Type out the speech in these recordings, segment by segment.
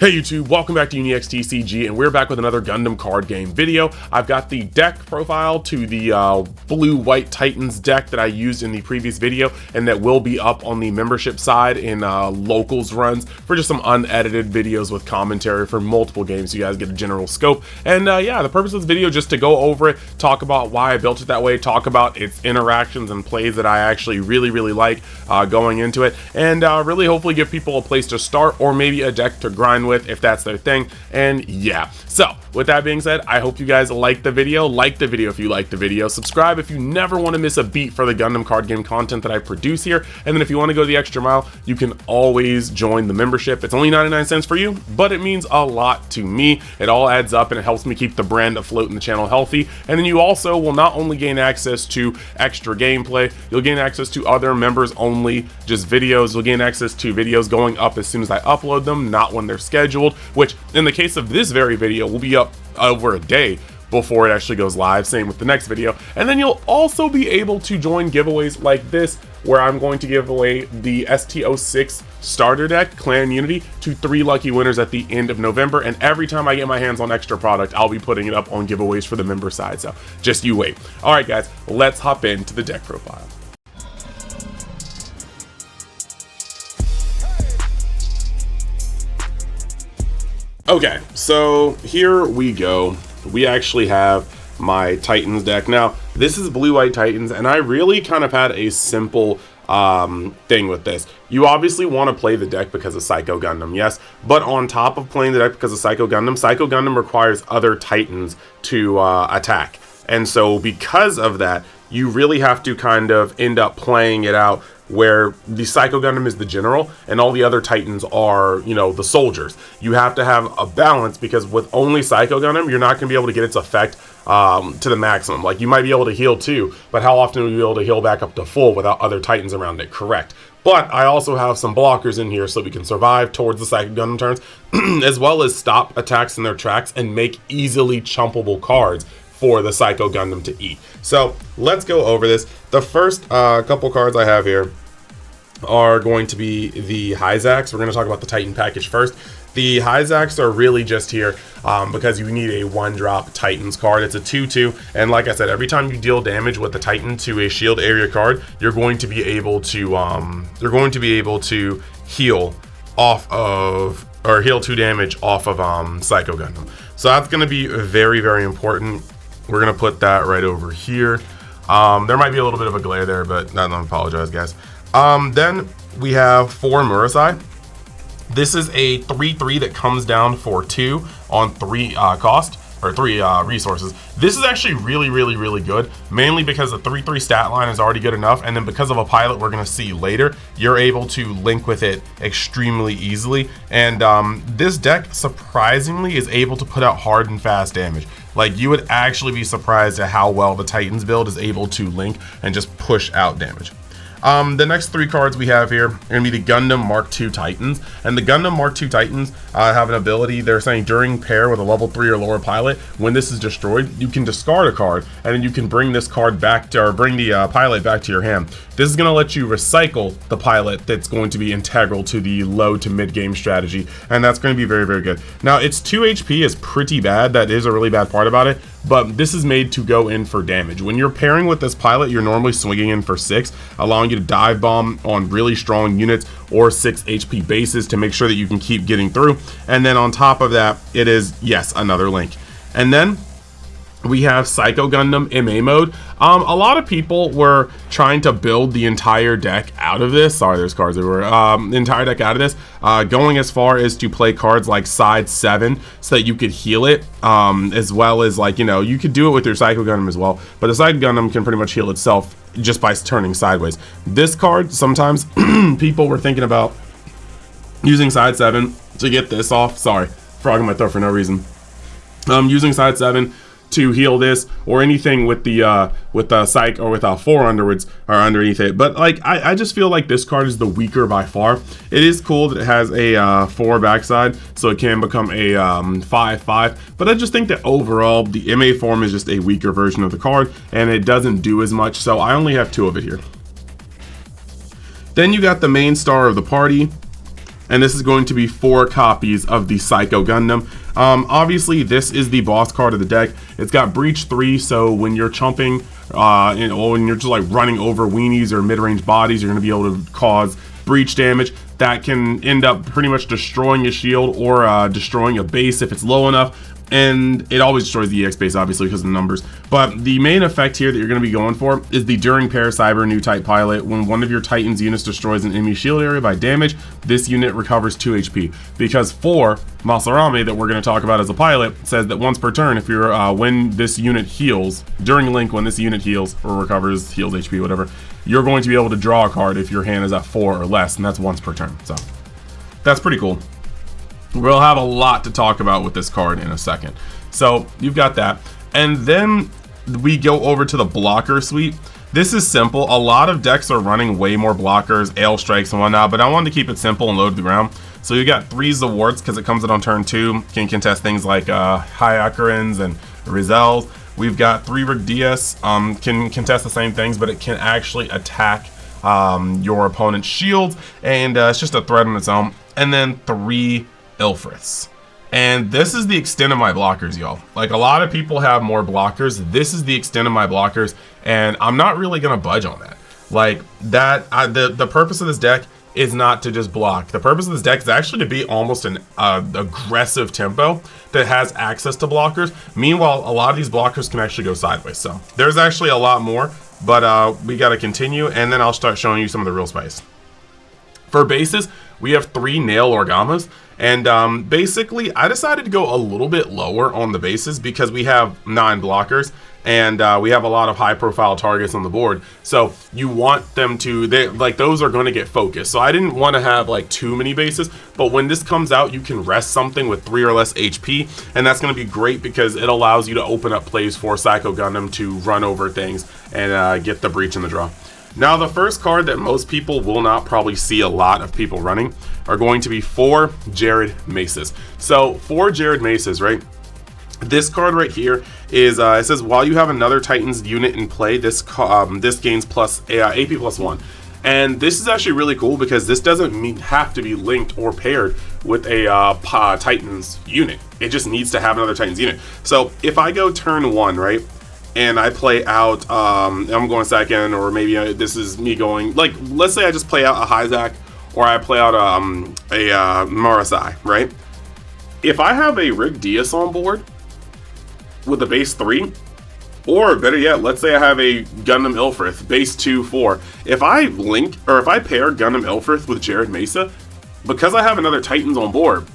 Hey YouTube, welcome back to UniXTCG, and we're back with another Gundam card game video. I've got the deck profile to the Blue-White Titans deck that I used in the previous video, and that will be up on the membership side in locals runs for just some unedited videos with commentary for multiple games so you guys get a general scope. And yeah, the purpose of this video just to go over it, talk about why I built it that way, talk about its interactions and plays that I actually really like going into it, and really hopefully give people a place to start or maybe a deck to grind with if that's their thing. And yeah, so with that being said, I hope you guys like the video if you like the video, subscribe if you never want to miss a beat for the Gundam card game content that I produce here, and then if you want to go the extra mile, you can always join the membership. It's only 99 cents for you, but it means a lot to me. It all adds up and it helps me keep the brand afloat and the channel healthy. And then you also will not only gain access to extra gameplay, you'll gain access to other members only just videos. You'll gain access to videos going up as soon as I upload them, not when they're scheduled, which in the case of this very video will be up over a day before it actually goes live, same with the next video. And then you'll also be able to join giveaways like this, where I'm going to give away the ST06 starter deck Clan Unity to 3 lucky winners at the end of November, and every time I get my hands on extra product, I'll be putting it up on giveaways for the member side, so just you wait. Alright guys, let's hop into the deck profile. Okay, so here we go. We actually have my Titans deck. Now, this is Blue-White Titans, and I really kind of had a simple thing with this. You obviously want to play the deck because of Psycho Gundam, yes, but on top of playing the deck because of Psycho Gundam requires other Titans to attack. And so because of that, you really have to kind of end up playing it out where the Psycho Gundam is the general and all the other Titans are, you know, the soldiers. You have to have a balance, because with only Psycho Gundam, you're not going to be able to get its effect to the maximum. Like, you might be able to heal too, but how often will you be able to heal back up to full without other Titans around it? Correct. But I also have some blockers in here so we can survive towards the Psycho Gundam turns, as well as stop attacks in their tracks and make easily chumpable cards for the Psycho Gundam to eat. So let's go over this. The first couple cards I have here are going to be the Hyzax. We're going to talk about the Titan package first. The Hyzax are really just here because you need a 1-drop Titans card. It's a 2/2, and like I said, every time you deal damage with the Titan to a shield area card, you're going to be able to heal off of, or heal 2 damage off of Psycho Gundam. So that's going to be very important. We're going to put that right over here. There might be a little bit of a glare there, but I don't apologize, guys. Then we have 4 Murasai. This is a 3/3 that comes down for 2 on 3 cost, or 3 resources. This is actually really good, mainly because the 3/3 stat line is already good enough, and then because of a pilot we're going to see later, you're able to link with it extremely easily. And this deck surprisingly is able to put out hard and fast damage. Like, you would actually be surprised at how well the Titans build is able to link and just push out damage. The next 3 cards we have here are going to be the Gundam Mark II Titans. And the Gundam Mark II Titans have an ability. They're saying during pair with a level 3 or lower pilot, when this is destroyed, you can discard a card, and then you can bring this card back to, or bring the pilot back to your hand. This is going to let you recycle the pilot that's going to be integral to the low to mid game strategy, and that's going to be very good. Now, its 2 HP is pretty bad. That is a really bad part about it, but this is made to go in for damage. When you're pairing with this pilot, you're normally swinging in for 6, allowing you to dive bomb on really strong units or 6 HP bases to make sure that you can keep getting through. And then on top of that, it is, yes, another link. And then we have Psycho Gundam MA mode. A lot of people were trying to build the entire deck out of this. Sorry, there's cards everywhere. The entire deck out of this, going as far as to play cards like side 7 so that you could heal it, as well as, like, you know, you could do it with your Psycho Gundam as well, but the Psycho Gundam can pretty much heal itself just by turning sideways. This card, sometimes people were thinking about using side 7 to get this off. Sorry, frog in my throat for no reason. Using side 7 to heal this, or anything with the psych, or with 4 underwards or underneath it. But like, I just feel like this card is the weaker by far. It is cool that it has a 4 backside, so it can become a 5/5, but I just think that overall the MA form is just a weaker version of the card, and it doesn't do as much, so I only have 2 of it here. Then you got the main star of the party, and this is going to be 4 copies of the Psycho Gundam. Obviously, this is the boss card of the deck. It's got Breach 3, so when you're chumping, when you're just like running over weenies or mid-range bodies, you're going to be able to cause breach damage that can end up pretty much destroying a shield or destroying a base if it's low enough. And it always destroys the EX base, obviously, because of the numbers. But the main effect here that you're going to be going for is the during Paracyber new type pilot. When one of your Titan's units destroys an enemy shield area by damage, this unit recovers 2 HP. Because 4, Masarame, that we're going to talk about as a pilot, says that once per turn, if you're when this unit heals, during Link, when this unit heals or recovers, heals HP, whatever, you're going to be able to draw a card if your hand is at 4 or less, and that's once per turn. So that's pretty cool. We'll have a lot to talk about with this card in a second. So you've got that. And then we go over to the blocker suite. This is simple. A lot of decks are running way more blockers, Ale Strikes and whatnot, but I wanted to keep it simple and low to the ground. So you got 3 Zawarts because it comes in on turn 2. Can contest things like Hyakurins and Rizels. We've got 3 Rigdias, can contest the same things, but it can actually attack your opponent's shields, and it's just a threat on its own. And then 3 Ilfriths. And this is the extent of my blockers, y'all. Like, a lot of people have more blockers. This is the extent of my blockers, and I'm not really gonna budge on that. Like, that the purpose of this deck is not to just block. The purpose of this deck is actually to be almost an aggressive tempo that has access to blockers. Meanwhile, a lot of these blockers can actually go sideways. So there's actually a lot more, but we got to continue, and then I'll start showing you some of the real spice. For bases, we have 3 Nail Orgamas, and basically I decided to go a little bit lower on the bases because we have 9 blockers, and we have a lot of high profile targets on the board, so you want them to, those are going to get focused. So I didn't want to have like too many bases, but when this comes out, you can rest something with 3 or less HP, and that's going to be great because it allows you to open up plays for Psycho Gundam to run over things and get the breach in the draw. Now, the first card that most people will not probably see a lot of people running are going to be 4 Jared Maces. So 4 Jared Maces, right? This card right here is, it says, while you have another Titan's unit in play, this gains plus AP plus 1. And this is actually really cool because this doesn't have to be linked or paired with a Titan's unit. It just needs to have another Titan's unit. So if I go turn 1, right? And I play out, I'm going second, or maybe this is me going, like, let's say I just play out a Hyzak, or I play out a Marasai, right? If I have a Rigdias on board with a base 3, or better yet, let's say I have a Gundam Ilfrith, base 2, 4. If I link, or if I pair Gundam Ilfrith with Jared Mesa, because I have another Titans on board,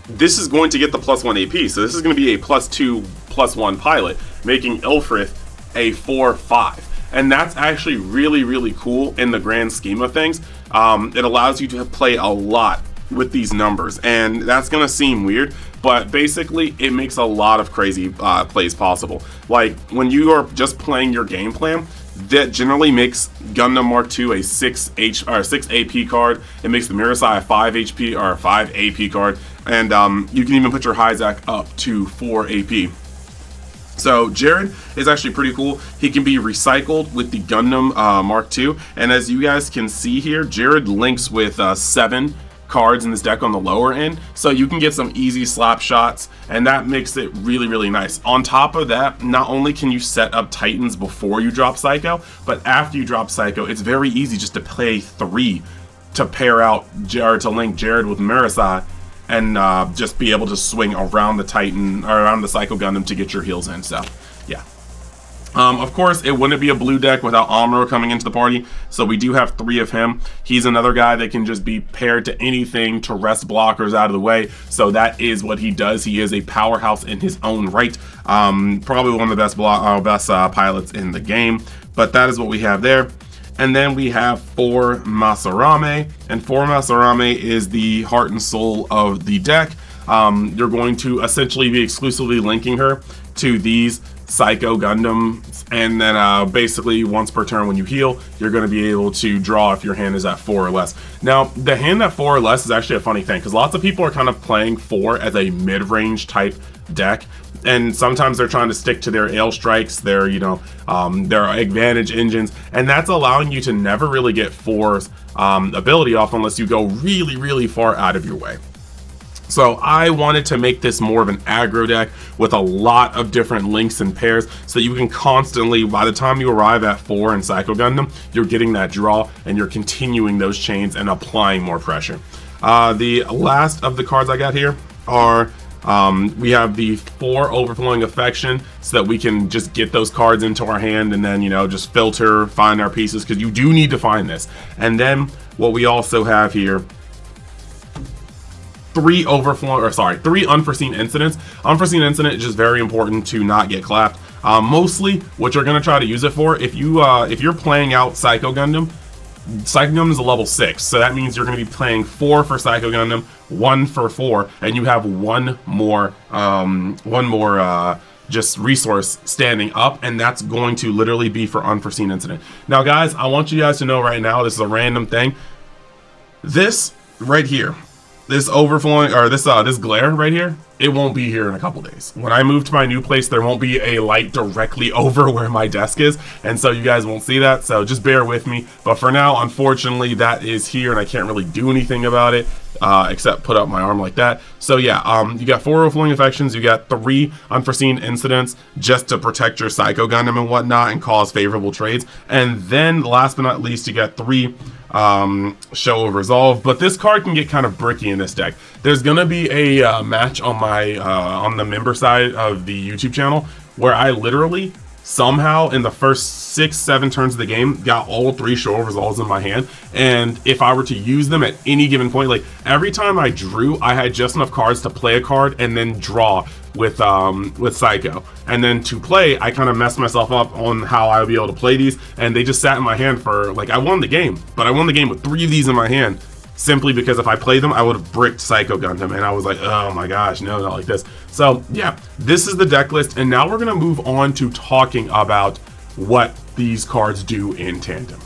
this is going to get the plus 1 AP. So this is going to be a plus 2, plus 1 pilot, making Ilfrith a 4/5. And that's actually really, really cool in the grand scheme of things. It allows you to play a lot with these numbers, and that's going to seem weird, but basically it makes a lot of crazy plays possible. Like, when you are just playing your game plan, that generally makes Gundam Mark II a 6 AP card. It makes the Mirasai a 5 HP or a 5 AP card, and you can even put your Hyzak up to 4 AP. So Jared is actually pretty cool. He can be recycled with the Gundam Mark II, and as you guys can see here, Jared links with 7 cards in this deck on the lower end, so you can get some easy slap shots, and that makes it really, really nice. On top of that, not only can you set up Titans before you drop Psycho, but after you drop Psycho, it's very easy just to play 3 to pair out Jared, to link Jared with Marasai, and just be able to swing around the Titan, or around the Psycho Gundam to get your heals in. So yeah. Of course, it wouldn't be a blue deck without Amuro coming into the party, so we do have 3 of him. He's another guy that can just be paired to anything to wrest blockers out of the way, so that is what he does. He is a powerhouse in his own right. Probably one of the best pilots in the game, but that is what we have there. And then we have 4 Masarame, and 4 Masarame is the heart and soul of the deck. You're going to essentially be exclusively linking her to these Psycho Gundam, and then basically once per turn when you heal, you're going to be able to draw if your hand is at 4 or less. Now, the hand at 4 or less is actually a funny thing, because lots of people are kind of playing 4 as a mid-range type deck, and sometimes they're trying to stick to their ale strikes, their their advantage engines, and that's allowing you to never really get 4's ability off unless you go really, really far out of your way. So I wanted to make this more of an aggro deck with a lot of different links and pairs, so that you can constantly, by the time you arrive at 4 in Psycho Gundam, you're getting that draw and you're continuing those chains and applying more pressure. The last of the cards I got here are, we have the 4 Overflowing Affection, so that we can just get those cards into our hand and then, just filter, find our pieces, because you do need to find this. And then what we also have here, 3 unforeseen incidents. Unforeseen incident is just very important to not get clapped. Mostly what you're going to try to use it for, if you're playing out Psycho Gundam is a level 6, so that means you're going to be playing 4 for Psycho Gundam, 1 for 4, and you have one more just resource standing up, and that's going to literally be for unforeseen incident. Now guys, I want you guys to know right now, this is a random thing. This right here, this overflowing, or this glare right here, it won't be here in a couple days. When I move to my new place, there won't be a light directly over where my desk is, and so you guys won't see that, so just bear with me. But for now, unfortunately, that is here, and I can't really do anything about it, except put up my arm like that. So yeah, you got 4 Overflowing Affections, you got 3 Unforeseen Incidents, just to protect your Psycho Gundam and whatnot, and cause favorable trades. And then, last but not least, you got 3 Show of Resolve. But this card can get kind of bricky in this deck. There's gonna be a match on my on the member side of the YouTube channel where I literally somehow in the first 6-7 turns of the game got all 3 Show of Resolves in my hand, and if I were to use them at any given point, like every time I drew, I had just enough cards to play a card and then draw with Psycho, and then to play, I kind of messed myself up on how I would be able to play these, and they just sat in my hand for, like, I won the game, but I won the game with 3 of these in my hand, simply because if I played them, I would have bricked Psycho Gundam, and I was like, oh my gosh, no, not like this. So yeah, this is the deck list, and now we're gonna move on to talking about what these cards do in tandem.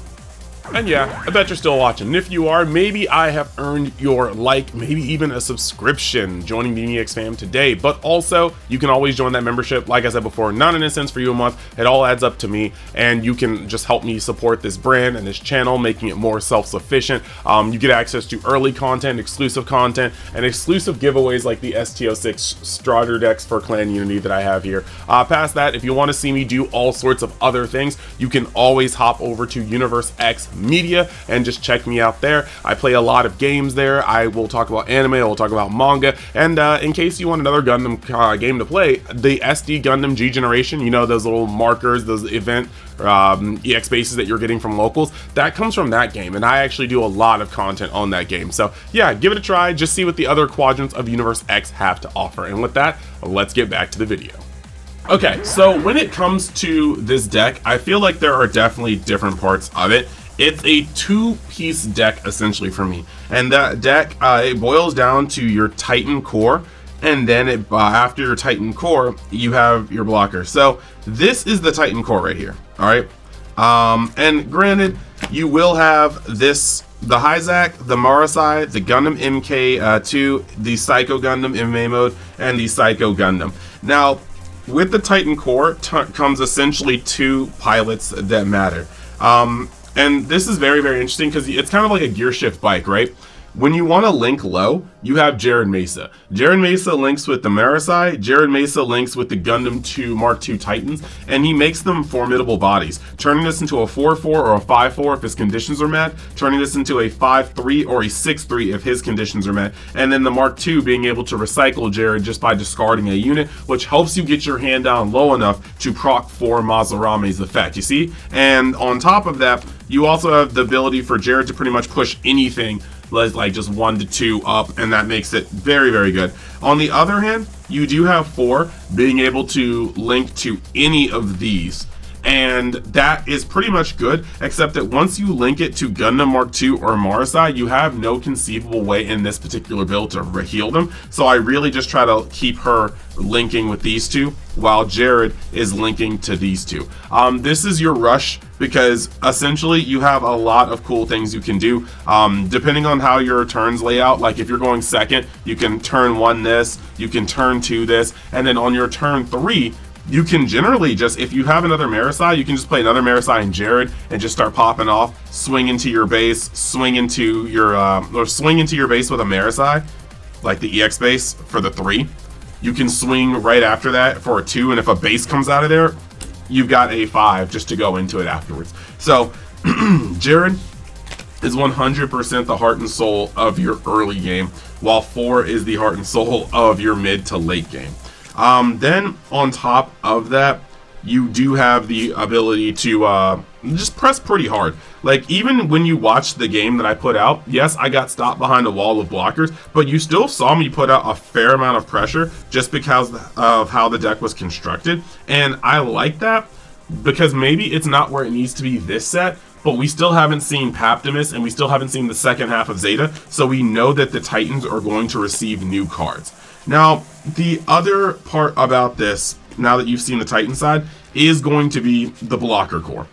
And yeah, I bet you're still watching. And if you are, maybe I have earned your like, maybe even a subscription joining the EX fam today. But also, you can always join that membership. Like I said before, not an cents for you a month. It all adds up to me, and you can just help me support this brand and this channel, making it more self-sufficient. You get access to early content, and exclusive giveaways like the STO6 starter decks for Clan Unity that I have here. Past that, if you want to see me do all sorts of other things, you can always hop over to Universe X Media and just check me out there. I play a lot of games there. I will talk about anime, I will talk about manga, and in case you want another Gundam game to play, the SD Gundam G Generation, you know, those little markers, those event EX bases that you're getting from locals, that comes from that game, and I actually do a lot of content on that game. So yeah, give it a try, just see what the other quadrants of Universe X have to offer. And with that, let's get back to the video. Okay, so when it comes to this deck, I feel like there are definitely different parts of it. It's a 2-piece deck essentially for me, and that deck it boils down to your Titan core, and then after your Titan core you have your blocker. So this is the Titan core right here, all right, and granted you will have this, the Hyzak, the Marasai, the Gundam MK2, the Psycho Gundam MMA mode, and the Psycho Gundam. Now with the Titan core comes essentially 2 pilots that matter. And this is very, very interesting because it's kind of like a gear shift bike, right? When you want to link low, you have Jared Mesa. Jared Mesa links with the Marasai, Jared Mesa links with the Gundam 2 Mark II Titans, and he makes them formidable bodies, turning this into a 4-4 or a 5-4 if his conditions are met, turning this into a 5-3 or a 6-3 if his conditions are met, and then the Mark II being able to recycle Jared just by discarding a unit, which helps you get your hand down low enough to proc 4 Mazarame's effect, you see? And on top of that, you also have the ability for Jared to pretty much push anything like just 1 to 2 up, and that makes it very, very good. On the other hand, you do have 4 being able to link to any of these, And that is pretty much good, except that once you link it to Gundam Mark II or Marasai, you have no conceivable way in this particular build to heal them. So I really just try to keep her linking with these two, while Jared is linking to these two. This is your rush, because essentially you have a lot of cool things you can do. Depending on how your turns lay out, like if you're going second, you can turn 1 this, you can turn 2 this, and then on your turn 3, you can generally just, if you have another Marasai, you can just play another Marasai and Jared and just start popping off, swing into your base, swing into your base with a Marasai, like the EX base for the 3. You can swing right after that for a 2, and if a base comes out of there, you've got a 5 just to go into it afterwards. So Jared is 100% the heart and soul of your early game, while 4 is the heart and soul of your mid to late game. Then on top of that, you do have the ability to just press pretty hard. Like, even when you watch the game that I put out, yes, I got stopped behind a wall of blockers, but you still saw me put out a fair amount of pressure just because of how the deck was constructed. And I like that, because maybe it's not where it needs to be this set, but we still haven't seen Paptimus, and we still haven't seen the second half of Zeta, so we know that the Titans are going to receive new cards. Now, the other part about this, now that you've seen the Titan side, is going to be the blocker core.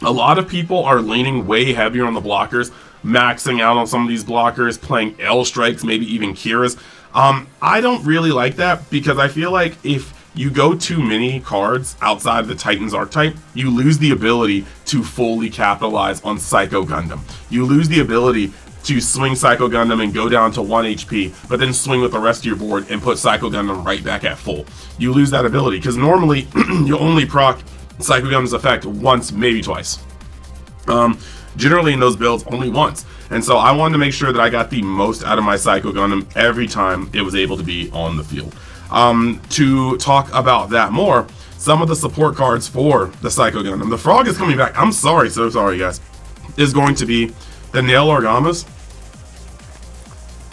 A lot of people are leaning way heavier on the blockers, maxing out on some of these blockers, playing L strikes, maybe even Kira's. I don't really like that, because I feel like if you go too many cards outside of the Titan's archetype, you lose the ability to fully capitalize on Psycho Gundam. You lose the ability to swing Psycho Gundam and go down to 1 HP, but then swing with the rest of your board and put Psycho Gundam right back at full. You lose that ability, because normally you only proc Psycho Gundam's effect once, maybe twice. Generally in those builds, only once. And so I wanted to make sure that I got the most out of my Psycho Gundam every time it was able to be on the field. To talk about that more, some of the support cards for the Psycho Gundam. The Frog is coming back. I'm sorry, so sorry, guys. Is going to be the Nail Argamas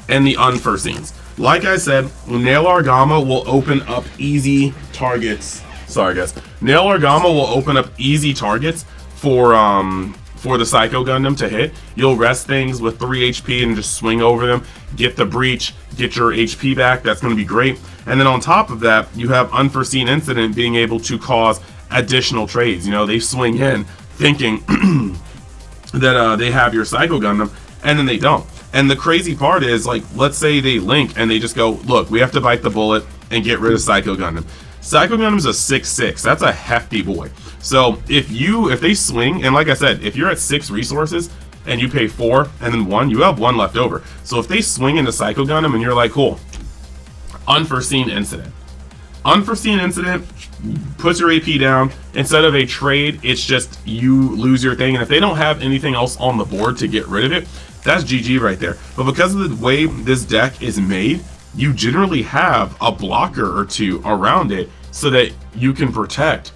and the Unforeseens. Like I said, Nail Argama will open up easy targets. Sorry, guys. Nail Argama will open up easy targets for the Psycho Gundam to hit. You'll rest things with 3 HP and just swing over them, get the breach, get your HP back. That's going to be great. And then on top of that, you have Unforeseen Incident being able to cause additional trades. You know, they swing in thinking that they have your Psycho Gundam, and then they don't. And the crazy part is, like, let's say they link and they just go, look, we have to bite the bullet and get rid of Psycho Gundam. Psycho Gundam's a 6/6. That's a hefty boy. So if they swing, and like I said, if you're at 6 resources and you pay 4 and then 1, you have 1 left over. So if they swing into Psycho Gundam and you're like, cool, Unforeseen Incident. Unforeseen Incident puts your AP down. Instead of a trade, it's just you lose your thing. And if they don't have anything else on the board to get rid of it, that's GG right there. But because of the way this deck is made, you generally have a blocker or 2 around it so that you can protect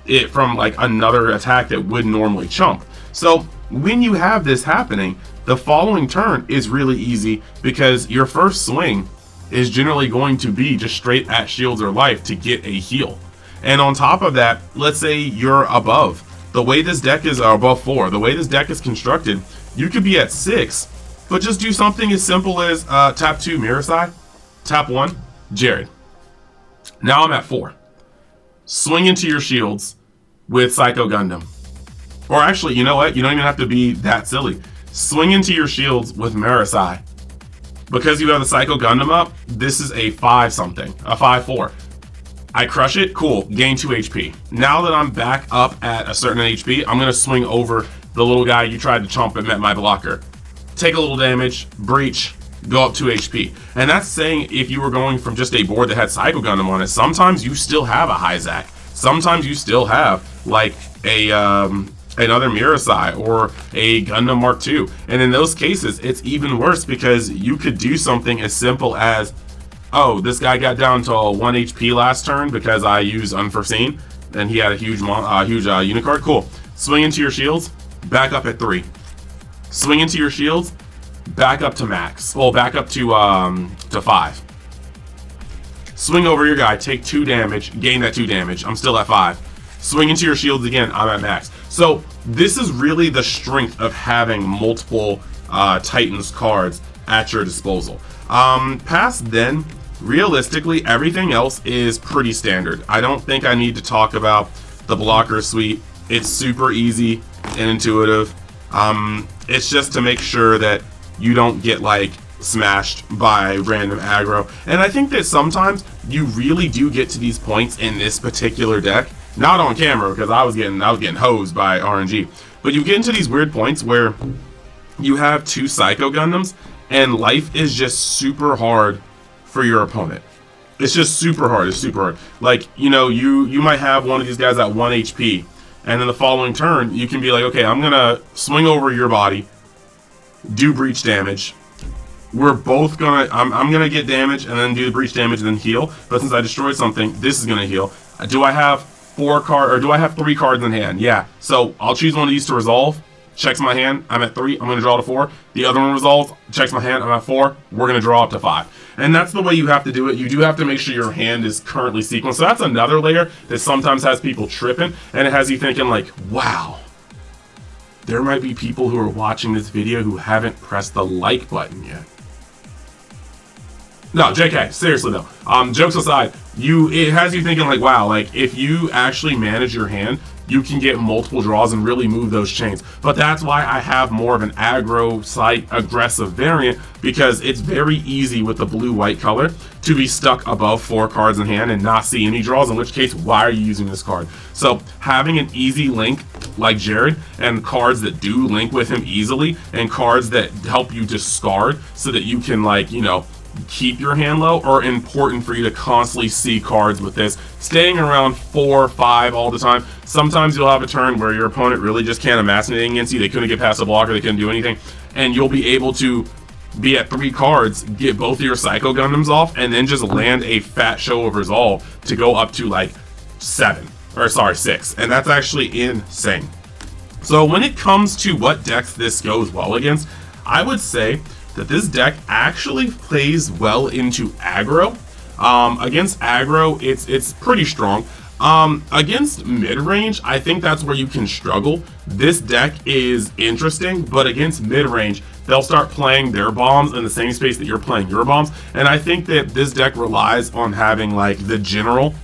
it from like another attack that would normally chump. So when you have this happening, the following turn is really easy, because your first swing is generally going to be just straight at shields or life to get a heal. And on top of that, let's say you're above. The way this deck is above 4, the way this deck is constructed, you could be at 6, but just do something as simple as tap 2 Mirasai, tap 1 Jared. Now I'm at 4. Swing into your shields with Psycho Gundam. Or actually, you know what? You don't even have to be that silly. Swing into your shields with Mirasai. Because you have the Psycho Gundam up, this is a 5-something, a 5/4. I crush it, cool, gain 2 HP. Now that I'm back up at a certain HP, I'm gonna swing over the little guy you tried to chomp and met my blocker. Take a little damage, breach, go up 2 HP. And that's saying if you were going from just a board that had Psycho Gundam on it, sometimes you still have a Hyzak. Sometimes you still have like a another Mirasai or a Gundam Mark II. And in those cases, it's even worse, because you could do something as simple as, oh, this guy got down to 1 HP last turn because I used Unforeseen, and he had a huge Unicard. Cool. Swing into your shields, back up at 3. Swing into your shields, back up to max. Well, back up to 5. Swing over your guy, take 2 damage, gain that 2 damage. I'm still at 5. Swing into your shields again, I'm at max. So this is really the strength of having multiple Titans cards at your disposal. Past then, realistically, everything else is pretty standard. I don't think I need to talk about the blocker suite. It's super easy and intuitive. It's just to make sure that you don't get like smashed by random aggro. And I think that sometimes you really do get to these points in this particular deck, not on camera because I was getting hosed by RNG, but you get into these weird points where you have 2 Psycho Gundams and life is just super hard for your opponent. It's just super hard. It's super hard. Like, you know, you might have one of these guys at 1 HP, and in the following turn, you can be like, okay, I'm gonna swing over your body, do breach damage. We're both gonna, I'm gonna get damage and then do the breach damage and then heal. But since I destroyed something, this is gonna heal. Do I have 4 cards, or do I have 3 cards in hand? Yeah. So I'll choose one of these to resolve. Checks my hand, I'm at 3, I'm going to draw to 4. The other one resolves, checks my hand, I'm at 4, we're going to draw up to 5. And that's the way you have to do it. You do have to make sure your hand is currently sequenced. So that's another layer that sometimes has people tripping, and it has you thinking like, wow, there might be people who are watching this video who haven't pressed the like button yet. No, JK, seriously though, jokes aside, it has you thinking like, wow, like if you actually manage your hand, you can get multiple draws and really move those chains. But that's why I have more of an aggro site aggressive variant, because it's very easy with the blue-white color to be stuck above 4 cards in hand and not see any draws, in which case, why are you using this card? So having an easy link like Jared, and cards that do link with him easily, and cards that help you discard so that you can, like, you know, keep your hand low, are important for you to constantly see cards with this. Staying around 4 or 5 all the time. Sometimes you'll have a turn where your opponent really just can't amass anything against you. They couldn't get past a blocker, they couldn't do anything, and you'll be able to be at 3 cards, get both of your Psycho Gundams off, and then just land a fat show of resolve to go up to like 6, and that's actually insane. So when it comes to what decks this goes well against, I would say that this deck actually plays well into aggro. Against aggro, it's pretty strong. Against mid-range, I think that's where you can struggle. This deck is interesting, but against mid-range, they'll start playing their bombs in the same space that you're playing your bombs. And I think that this deck relies on having like the general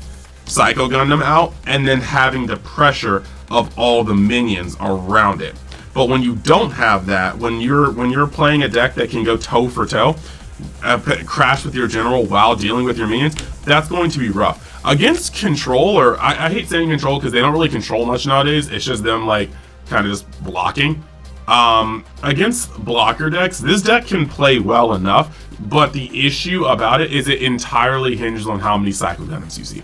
Psycho Gundam out, and then having the pressure of all the minions around it. But when you don't have that, when you're playing a deck that can go toe for toe, crash with your general while dealing with your minions, that's going to be rough. Against control, or I hate saying control because they don't really control much nowadays. It's just them like kind of just blocking. Against blocker decks, this deck can play well enough, but the issue about it is it entirely hinges on how many Psycho Gundams you see.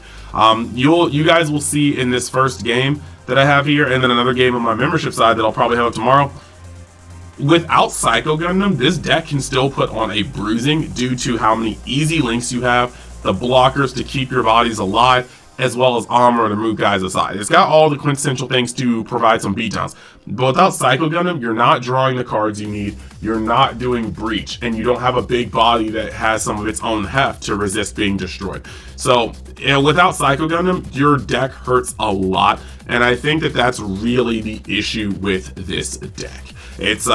You guys will see in this first game that I have here, and then another game on my membership side that I'll probably have up tomorrow. Without Psycho Gundam, this deck can still put on a bruising due to how many easy links you have, the blockers to keep your bodies alive, as well as armor to move guys aside. It's got all the quintessential things to provide some beatdowns. But without Psycho Gundam, you're not drawing the cards you need, you're not doing breach, and you don't have a big body that has some of its own heft to resist being destroyed. So, without Psycho Gundam, your deck hurts a lot, and I think that that's really the issue with this deck. It's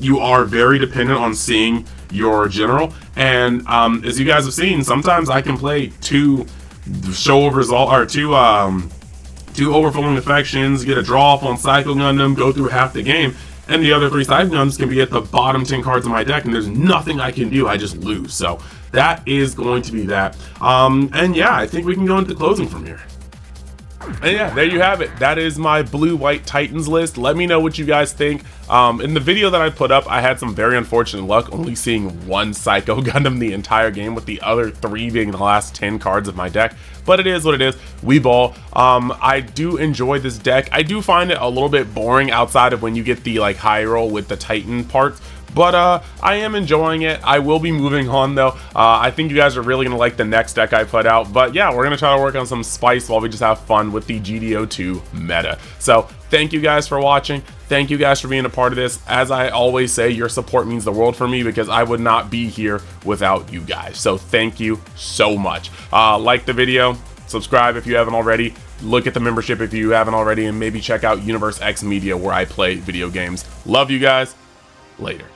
you are very dependent on seeing your general, and as you guys have seen, sometimes I can play 2 show of result, or 2 overflowing affections, get a draw off on Psycho Gundam, go through half the game, and the other 3 Psycho Gundams can be at the bottom 10 cards of my deck, and there's nothing I can do, I just lose. So that is going to be that. And yeah, I think we can go into closing from here. And yeah, there you have it. That is my blue-white Titans list. Let me know what you guys think. In the video that I put up, I had some very unfortunate luck only seeing 1 Psycho Gundam the entire game, with the other 3 being the last 10 cards of my deck. But it is what it is. We ball. I do enjoy this deck. I do find it a little bit boring outside of when you get the like high roll with the Titan parts. But I am enjoying it. I will be moving on though. I think you guys are really gonna like the next deck I put out. But yeah, we're gonna try to work on some spice while we just have fun with the GDO2 meta. So thank you guys for watching. Thank you guys for being a part of this. As I always say, your support means the world for me, because I would not be here without you guys. So thank you so much. Like the video, subscribe if you haven't already. look at the membership if you haven't already, and maybe check out Universe X Media, where I play video games. Love you guys. Later.